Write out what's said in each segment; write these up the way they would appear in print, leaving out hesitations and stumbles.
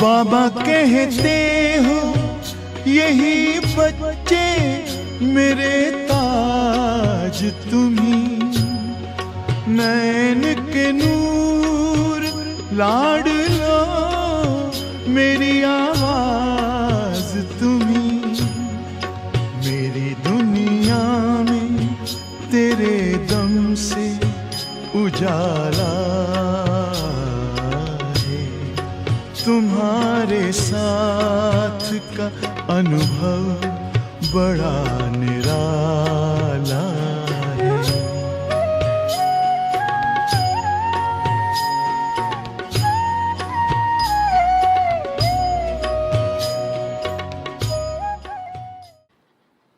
बाबा कहते हो यही बच्चे मेरे ताज तुम्ही, नैन के नूर लाडलो मेरी आवाज तुम्ही, मेरी दुनिया में तेरे दम से उजाला है, तुम्हारे साथ का अनुभव बड़ा निराला है।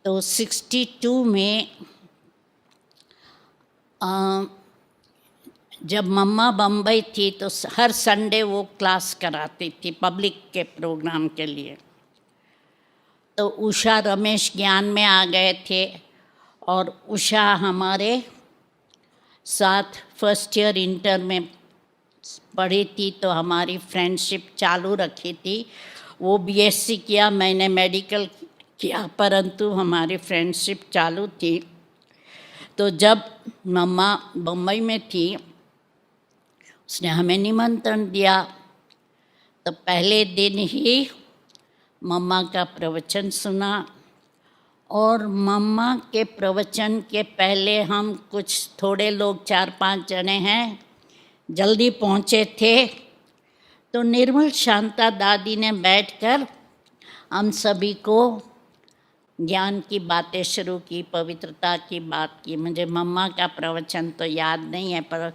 तो 62 में जब मम्मा बम्बई थी तो हर संडे वो क्लास कराती थी पब्लिक के प्रोग्राम के लिए। तो उषा रमेश ज्ञान में आ गए थे और उषा हमारे साथ फर्स्ट ईयर इंटर में पढ़ी थी, तो हमारी फ्रेंडशिप चालू रखी थी। वो बीएससी किया, मैंने मेडिकल किया, परंतु हमारी फ्रेंडशिप चालू थी। तो जब मम्मा बम्बई में थी उसने हमें निमंत्रण दिया, तो पहले दिन ही मम्मा का प्रवचन सुना। और मम्मा के प्रवचन के पहले हम कुछ थोड़े लोग 4-5 जने हैं जल्दी पहुँचे थे, तो निर्मल शांता दादी ने बैठकर हम सभी को ज्ञान की बातें शुरू की, पवित्रता की बात की। मुझे मम्मा का प्रवचन तो याद नहीं है, पर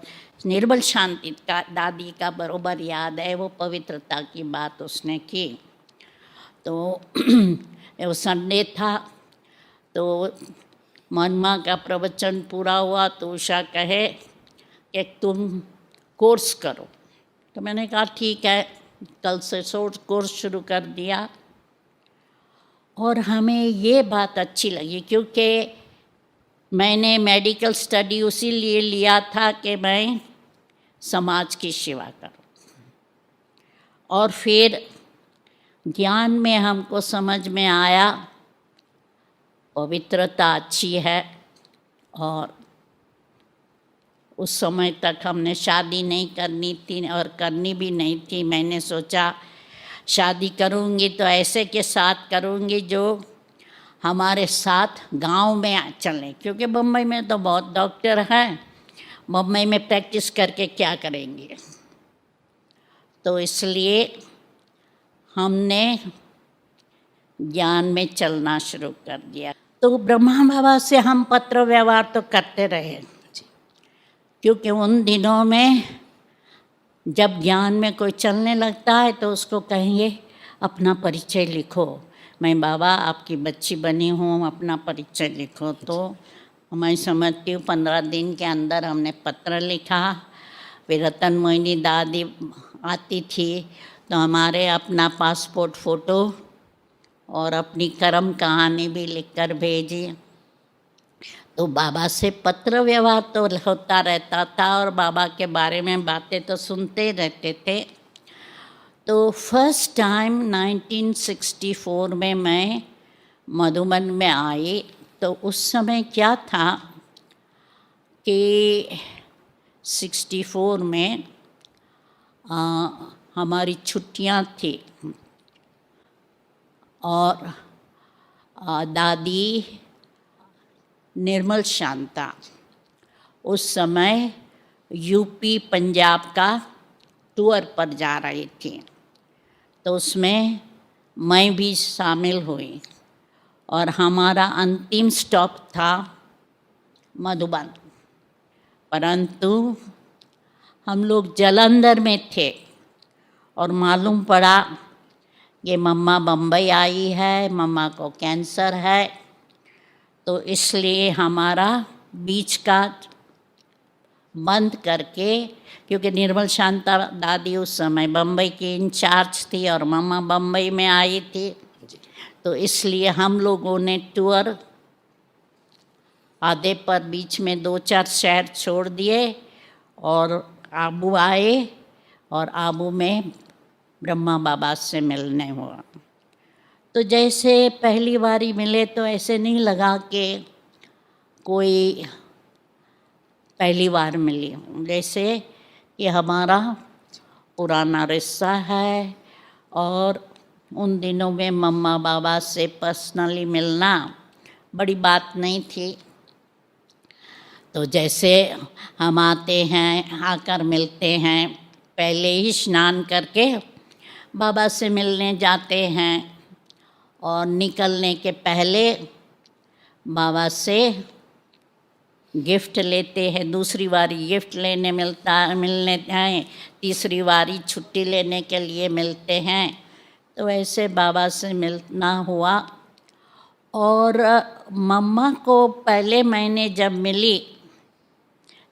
निर्मल शांति का दादी का बरोबर याद है, वो पवित्रता की बात उसने की। तो वो संडे था, तो मम्मा का प्रवचन पूरा हुआ तो उषा कहे कि तुम कोर्स करो। तो मैंने कहा ठीक है, कल से कोर्स शुरू कर दिया। और हमें ये बात अच्छी लगी क्योंकि मैंने मेडिकल स्टडी उसी लिए लिया था कि मैं समाज की सेवा करूं। और फिर ज्ञान में हमको समझ में आया पवित्रता अच्छी है। और उस समय तक हमने शादी नहीं करनी थी और करनी भी नहीं थी। मैंने सोचा शादी करूँगी तो ऐसे के साथ करूँगी जो हमारे साथ गांव में चलें, क्योंकि बम्बई में तो बहुत डॉक्टर हैं, बम्बई में प्रैक्टिस करके क्या करेंगे। तो इसलिए हमने ज्ञान में चलना शुरू कर दिया। तो ब्रह्मा बाबा से हम पत्र व्यवहार तो करते रहे, क्योंकि उन दिनों में जब ज्ञान में कोई चलने लगता है तो उसको कहेंगे अपना परिचय लिखो, मैं बाबा आपकी बच्ची बनी हूँ, अपना परिचय लिखो। तो मैं समझती हूँ 15 दिन के अंदर हमने पत्र लिखा। फिर रतन मोहिनी दादी आती थी तो हमारे अपना पासपोर्ट फ़ोटो और अपनी कर्म कहानी भी लिखकर भेजी। तो बाबा से पत्र व्यवहार तो होता रहता था और बाबा के बारे में बातें तो सुनते रहते थे। तो फर्स्ट टाइम 1964 में मैं मधुबन में आई, तो उस समय क्या था कि 64 में हमारी छुट्टियां थी और दादी निर्मल शांता उस समय यूपी पंजाब का टूर पर जा रही थी। तो उसमें मैं भी शामिल हुई और हमारा अंतिम स्टॉप था मधुबन। परंतु हम लोग जालंधर में थे और मालूम पड़ा ये मम्मा बम्बई आई है, मम्मा को कैंसर है। तो इसलिए हमारा बीच का बंद करके, क्योंकि निर्मल शांता दादी उस समय बम्बई की इंचार्ज थी और मम्मा बम्बई में आई थी, तो इसलिए हम लोगों ने टूर आधे पर बीच में 2-4 शहर छोड़ दिए और आबू आए और आबू में ब्रह्मा बाबा से मिलने हुआ। तो जैसे पहली बारी मिले तो ऐसे नहीं लगा कि कोई पहली बार मिली हूँ, जैसे कि हमारा पुराना रिश्ता है। और उन दिनों में मम्मा बाबा से पर्सनली मिलना बड़ी बात नहीं थी। तो जैसे हम आते हैं, आकर मिलते हैं, पहले ही स्नान करके बाबा से मिलने जाते हैं और निकलने के पहले बाबा से गिफ्ट लेते हैं। दूसरी बारी गिफ्ट लेने मिलने हैं, तीसरी बारी छुट्टी लेने के लिए मिलते हैं। तो ऐसे बाबा से मिलना हुआ। और मम्मा को पहले मैंने जब मिली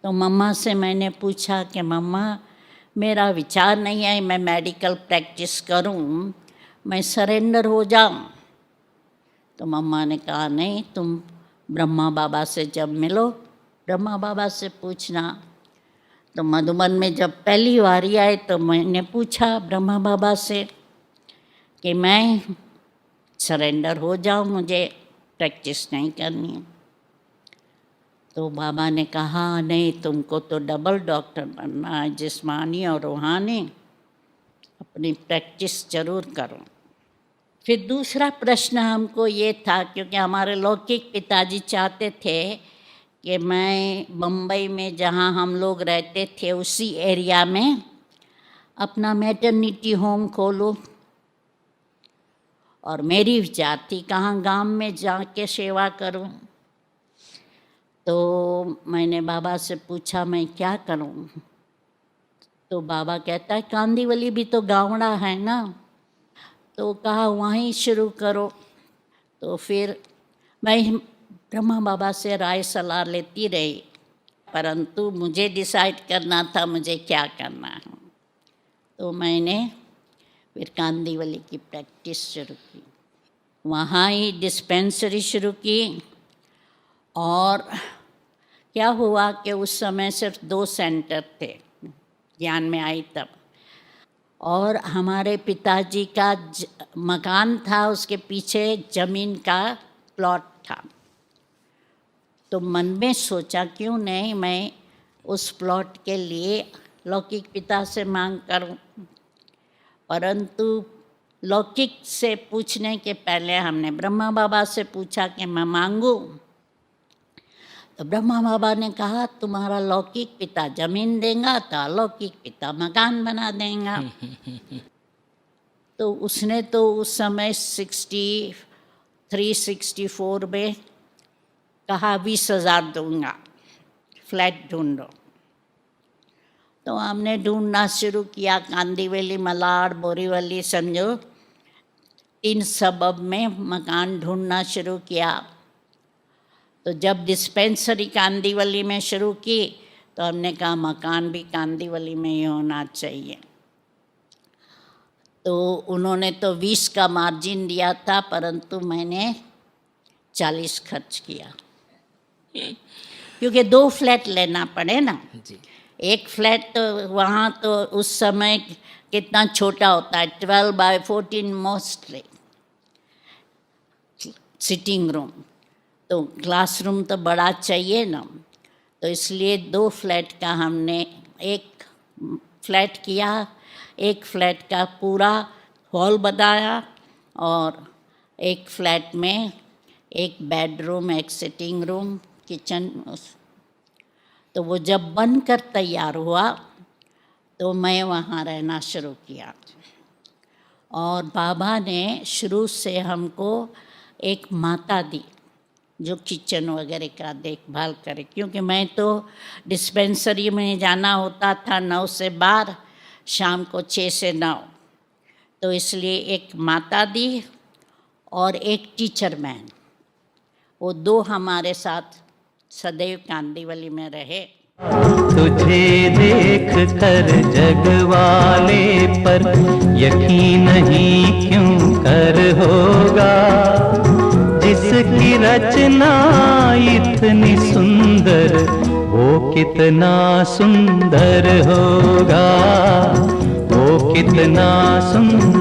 तो मम्मा से मैंने पूछा कि मम्मा, मेरा विचार नहीं है मैं मेडिकल प्रैक्टिस करूं, मैं सरेंडर हो जाऊं। तो मम्मा ने कहा नहीं, तुम ब्रह्मा बाबा से जब मिलो ब्रह्मा बाबा से पूछना। तो मधुबन में जब पहली बारी आए तो मैंने पूछा ब्रह्मा बाबा से कि मैं सरेंडर हो जाऊं, मुझे प्रैक्टिस नहीं करनी। तो बाबा ने कहा नहीं, तुमको तो डबल डॉक्टर बनना है, जिस्मानी और रूहानी, अपनी प्रैक्टिस जरूर करो। फिर दूसरा प्रश्न हमको ये था, क्योंकि हमारे लौकिक पिताजी चाहते थे कि मैं बम्बई में जहाँ हम लोग रहते थे उसी एरिया में अपना मैटरनिटी होम खोलूं। और मेरी विचार थी कहाँ गांव में जाके सेवा करूं। तो मैंने बाबा से पूछा मैं क्या करूं। तो बाबा कहता है कांदीवली भी तो गावड़ा है ना, तो कहा वहीं शुरू करो। तो फिर मैं ब्रह्मा बाबा से राय सलाह लेती रही, परंतु मुझे डिसाइड करना था मुझे क्या करना है। तो मैंने फिर कांदीवली की प्रैक्टिस शुरू की, वहाँ ही डिस्पेंसरी शुरू की। और क्या हुआ कि उस समय सिर्फ 2 सेंटर थे, ज्ञान में आई तब। और हमारे पिताजी का मकान था, उसके पीछे ज़मीन का प्लॉट था। तो मन में सोचा क्यों नहीं मैं उस प्लॉट के लिए लौकिक पिता से मांग करूं। परंतु लौकिक से पूछने के पहले हमने ब्रह्मा बाबा से पूछा कि मैं मांगूं। तो ब्रह्मा बाबा ने कहा तुम्हारा लौकिक पिता जमीन देगा तो अलौकिक पिता मकान बना देगा। तो उसने तो उस समय 63-64 में कहा 20,000 दूंगा, फ्लैट ढूंढो। तो हमने ढूंढना शुरू किया, कांदीवली, मलाड, बोरीवली, समझो 3 सबब में मकान ढूंढना शुरू किया। तो जब डिस्पेंसरी कांदीवली में शुरू की तो हमने कहा मकान भी कांदीवली में ही होना चाहिए। तो उन्होंने तो 20 का मार्जिन दिया था, परंतु मैंने 40 खर्च किया, क्योंकि 2 फ्लैट लेना पड़े ना जी। एक फ्लैट तो वहाँ तो उस समय कितना छोटा होता है, 12 by 14 मोस्टली, सिटिंग रूम। तो क्लासरूम तो बड़ा चाहिए ना, तो इसलिए 2 फ्लैट का हमने एक फ्लैट किया, एक फ्लैट का पूरा हॉल बनाया और एक फ्लैट में एक बेडरूम, एक सिटिंग रूम, किचन। तो वो जब बनकर तैयार हुआ तो मैं वहाँ रहना शुरू किया। और बाबा ने शुरू से हमको एक माता दी जो किचन वगैरह का देखभाल करे, क्योंकि मैं तो डिस्पेंसरी में जाना होता था 9 से 12, शाम को 6 से 9। तो इसलिए एक माता दी और एक टीचर मैन, वो 2 हमारे साथ सदैव कांदीवली में रहे। तुझे देख कर जग वाले पर यकीन नहीं क्यों कर होगा, जिसकी रचना इतनी सुंदर वो कितना सुंदर होगा, वो कितना सुंदर